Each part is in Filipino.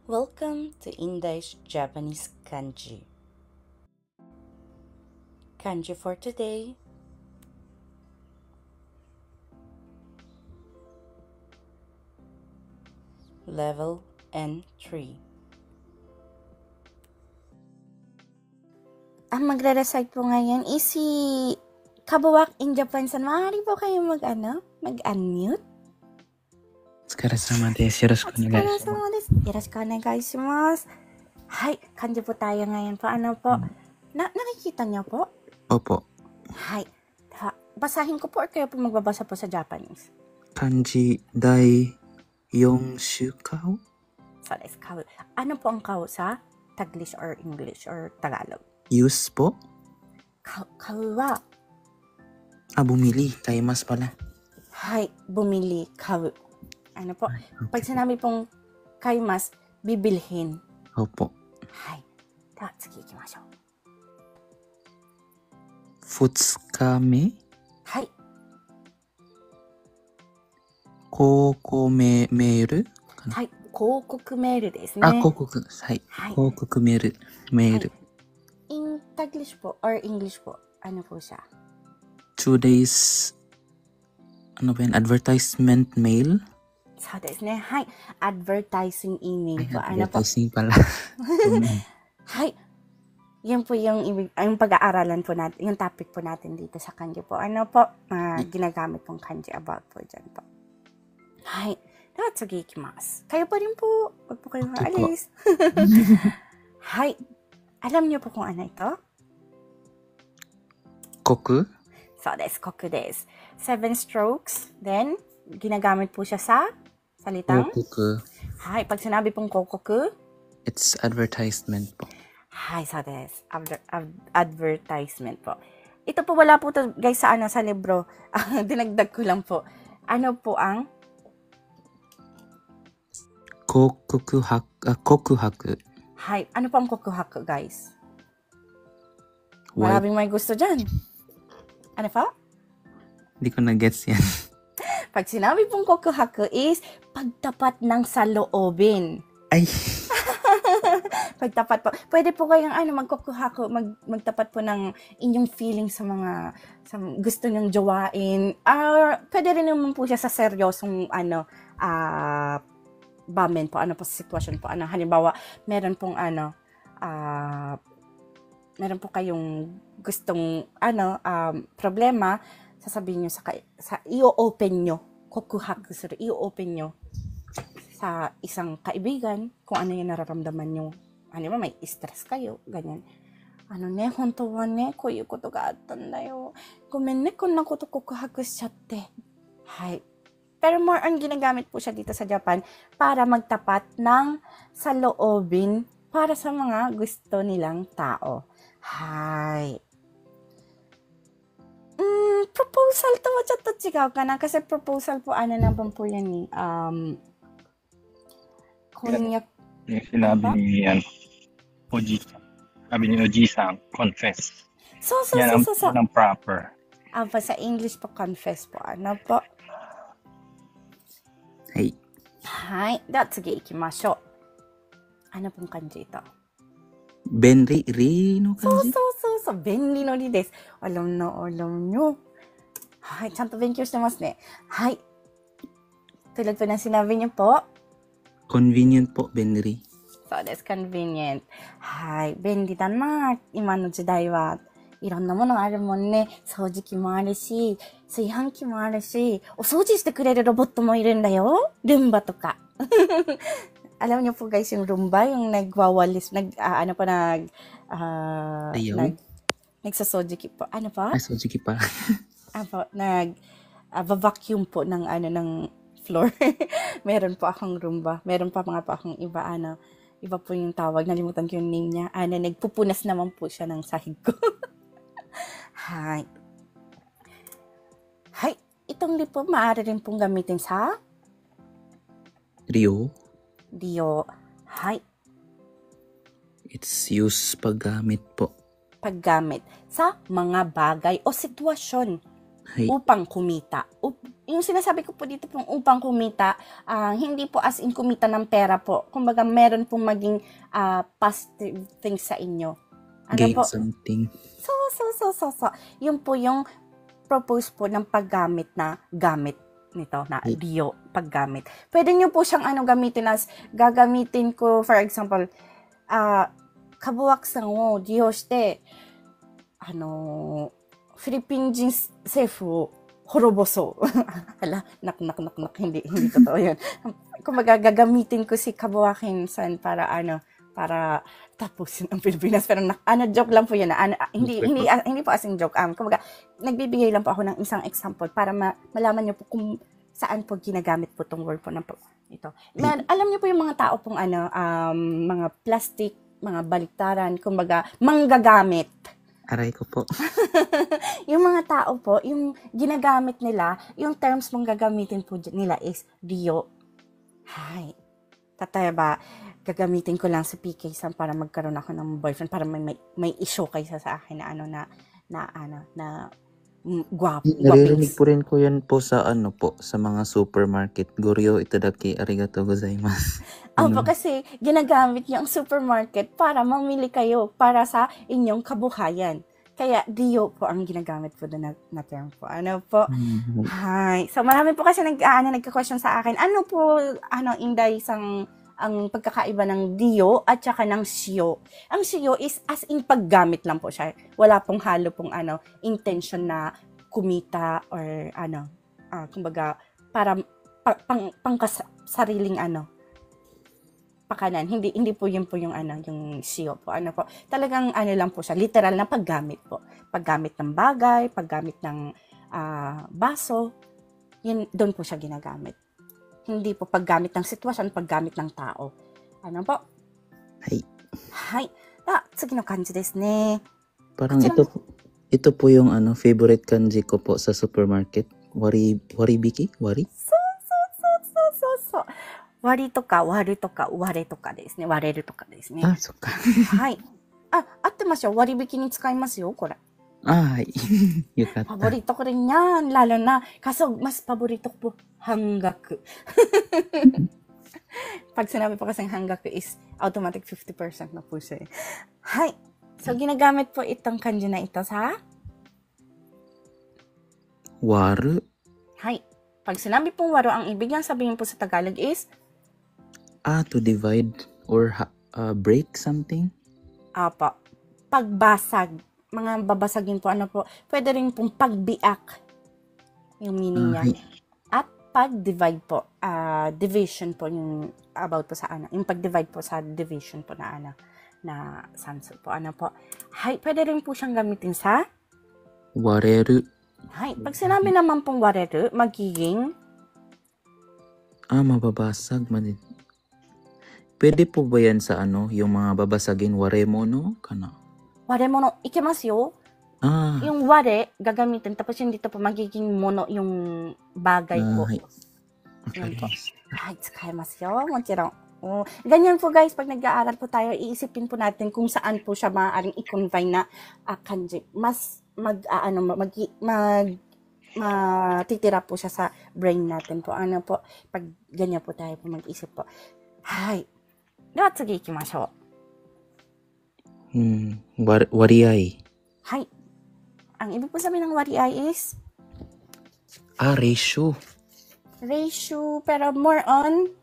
Welcome to Indai's Japanese Kanji. Kanji for today. Level N3. Ang magre-recite po ngayon is si Kabuwak in Japan-san. Maaari po kayo mag-unmute? お疲れ様です。よろしくお願いします。よろしくお願いします。はい、kanji po tayo ngayon po. Ano po? Nakikita niyo po? Opo. Hi. Basahin ko po or kayo po magbabasa po sa Japanese? Kanji dai 4週kao? そうです。買う。Ano po ang kao sa Taglish or English or Tagalog? Use po? Kao wa. Bumili. Kaimas pala. Hi, bumili. Kao. Ano po? Pag sinabi pong kaimas, bibilhin. Opo. Hi. Tsugi ikimashou. 2日目? Hi. 広告メール? はい。広告メールですね。広告。はい。広告メール。In Taglish po or English po, ano po siya? Today's advertisement mail? そうですね。はい。Advertising email po. Advertising pala. はい。Yan po yung pag-aaralan po natin, yung topic po natin dito sa kanji po. Ano po, ginagamit pong kanji about po dyan po. Hai. Tsugi ikimasu. Kayo pa rin po. Huwag po kayo maalis. Hai. Alam niyo po kung ano ito? Koku? So, desu. Koku desu. 7 strokes. Then, ginagamit po siya sa salitang? Koku. Hai. Pag sinabi pong kokoku? It's advertisement po. Hi, so des. Advertisement po. Ito po wala po to guys sa libro. Dinagdag ko lang po. Ano po ang? Kokuhaku. Hi, ano po ang kokuhaku guys? Maraming may gusto dyan. Ano pa? Hindi ko na-gets yan. Pag sinabi pong kokuhaku is pagtapat ng saloobin. Ay! Pagtapat po. Pwede po kayong magkukuhako, magtapat po ng inyong feelings sa gusto niyong jowain. Pwede rin naman po siya sa seryosong bamen po, po sa sitwasyon po. Halimbawa, meron pong meron po kayong gustong problema, sasabihin niyo sa i-open niyo, kokuhaku suru, i-open niyo sa isang kaibigan kung ano yung nararamdaman nyo. May stress kayo, ganyan. Hontou wa ne, koyu koto ga attan da yo. Gomen ne, konna koto kokuhaku shichatte. Hai. Pero more on ginagamit po siya dito sa Japan para magtapat ng saloobin para sa mga gusto nilang tao. Hai. Proposal to wa chatto chigau ka na kasi proposal po naman po yan eh. Konyak. Yung sinabi ni Oji-san, confess. Yan ang proper. Sa English po, confess po. Ano po? Hai. Hai. Tsugi ikimashou. Ano pong kanji ito? Benri no kanji? So. Benri no ri desu. Alam nyo. Hai. Chanto benkyou shite masu ne. Hai. Tulad po ng sinabi niyo po. Convenient po, benri. So, that's convenient. Hai, benri da na. Ima no jidai wa, iron na mono aru mon ne. Soujiki mo aru shi, suihanki mo aru shi, o souji shite kureru robot mo iru n da yo. Roomba toka. Alam niyo po guys, yung Roomba, yung nagwawalis, nagsasoujiki po. Ano pa? Soujiki pa. Vacuum po ng floor. Meron po akong Roomba. Meron pa akong iba, iba po yung tawag. Nalimutan ko yung name niya. Nagpupunas naman po siya ng sahig ko. Hi. Hi. Itong lip po, maaari rin pong gamitin sa? Rio. Hi. It's used paggamit po. Paggamit sa mga bagay o sitwasyon. はい。upang kumita. Yung sinasabi ko po dito pong upang kumita, hindi po as in kumita ng pera po. Kumbaga, meron pong maging positive things sa inyo. Ano Gain po? something. So. Yun po yung propose po ng paggamit na gamit nito na dio paggamit. Pwede nyo po siyang gamitin as gagamitin ko, for example, kabuwaksan wo dio shite, Philippine政府を滅ぼそう。Hala, nak, hindi totoo yun. Kumbaga, gagamitin ko si Kabuwakin-san para tapusin ang Pilipinas. Pero joke lang po yun. Hindi po as in joke. Kumbaga, nagbibigay lang po ako ng isang example para malaman nyo po kung saan po ginagamit po tong word po na po ito. Alam nyo po yung mga tao pong mga plastic, mga baliktaran, kumbaga, manggagamit. Aray ko po. Yung mga tao po, yung ginagamit nila, yung terms mong gagamitin po nila is dio. Hay. Tataya gagamitin ko lang si PK-san para magkaroon ako ng boyfriend, para may issue kayo sa akin na guwapo. Naririnig po rin ko yan po sa sa mga supermarket. Goryo itadaki arigatou gozaimasu. Opo, kasi ginagamit niyo ang supermarket para mamili kayo para sa inyong kabuhayan. Kaya dio po ang ginagamit po doon na term po. Ano po? Hi. So marami po kasi nagka-question sa akin. Ano po Inday ang pagkakaiba ng dio at saka ng shio? Ang shio is as in paggamit lang po siya. Wala pong halo pong intention na kumita or kumbaga para sariling pakanan. Hindi po yun po yung yung shio po. Po. Talagang lang po siya, literal na paggamit po. Paggamit ng bagay, paggamit ng baso, yun doon po siya ginagamit. Hindi po paggamit ng sitwasyon, paggamit ng tao. Ano po? Hai. Tsugi no kanji desu ne. Parang ito po yung favorite kanji ko po sa supermarket. Waribiki? Wari? So. 割とか割るとか割れとかですね。割れるとかですね。そっか。はい。合ってますよ。割引に使いますよ、これ。はい。よかった。Paborito ko rin yan. Lalo na, kaso mas paborito ko po, hanggaku. Pag sinabi po kasing hanggaku is automatic 50% na po siya. Hai. So, ginagamit po itong kanji na ito sa? Waru. Hai. Pag sinabi pong waru, ang ibig niyang sabihin po sa Tagalog is? To divide or break something? Apa. Pagbasag. Mga babasagin po, po, pwede rin pong pagbiak. Yung meaning niya. At pag-divide po. Division po yung about po sa yung pag-divide po sa division po na sansu po. Po. Hay, pwede rin po siyang gamitin sa? Wareru. Hay, pag sinabi naman pong wareru, magiging? Mababasag. Pwede po ba yan sa yung mga babasagin waremono? Waremono, ikemasu yo. Yung ware, gagamitin, tapos yung dito po magiging mono yung bagay po. Ay, tsukaimasu yo. Mochiron. Ganyan po guys, pag nag-aaral po tayo, iisipin po natin kung saan po siya maaaring i-convey na kanji. Mas matitira po siya sa brain natin po. Pag ganyan po tayo po mag-isip po. Hay. では次行きましょう。Wariai. Hay. Ang ibig po sabihin ng wariai is? Ratio. Ratio, pero more on?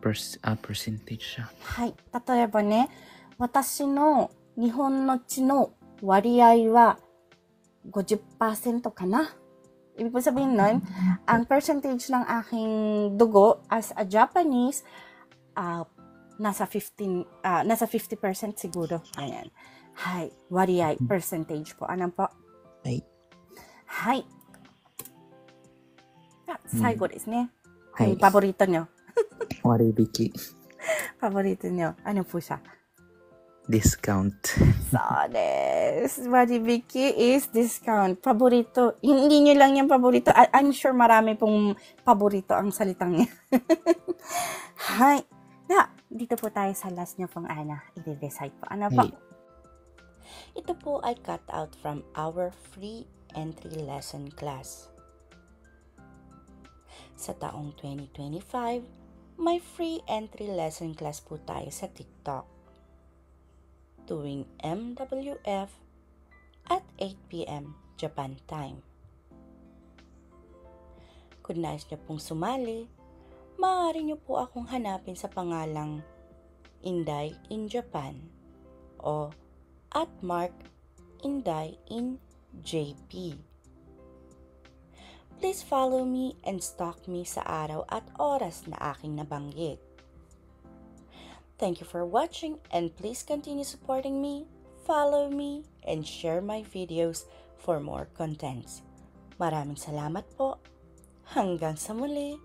Percentage siya. Hay. 例えばね、私の日本の血の割合は 50% かな。Ibig po sabihin nun, ang percentage ng aking dugo as a Japanese, nasa 50% siguro. Ayan. Hay. Wariai. Percentage po. Ano po? Hay. Hay. Saigo desu ne. Hay. Paborito nyo. Waribiki. Paborito nyo. Ano po siya? Discount. So desu. Waribiki is discount. Paborito. Hindi nyo lang yung paborito. I'm sure marami pong paborito ang salitang niya. Hay. Dito po tayo sa last nyo pong i-decide po. Ano po? Ito po ay cut out from our free entry lesson class. Sa taong 2025, may free entry lesson class po tayo sa TikTok tuwing MWF at 8 p.m. Japan time. Kung nais niyo pong sumali, maaari niyo po akong hanapin sa pangalang Inday in Japan o @Mark_Inday in JP. Please follow me and stalk me sa araw at oras na aking nabanggit. Thank you for watching and please continue supporting me, follow me, and share my videos for more contents. Maraming salamat po. Hanggang sa muli.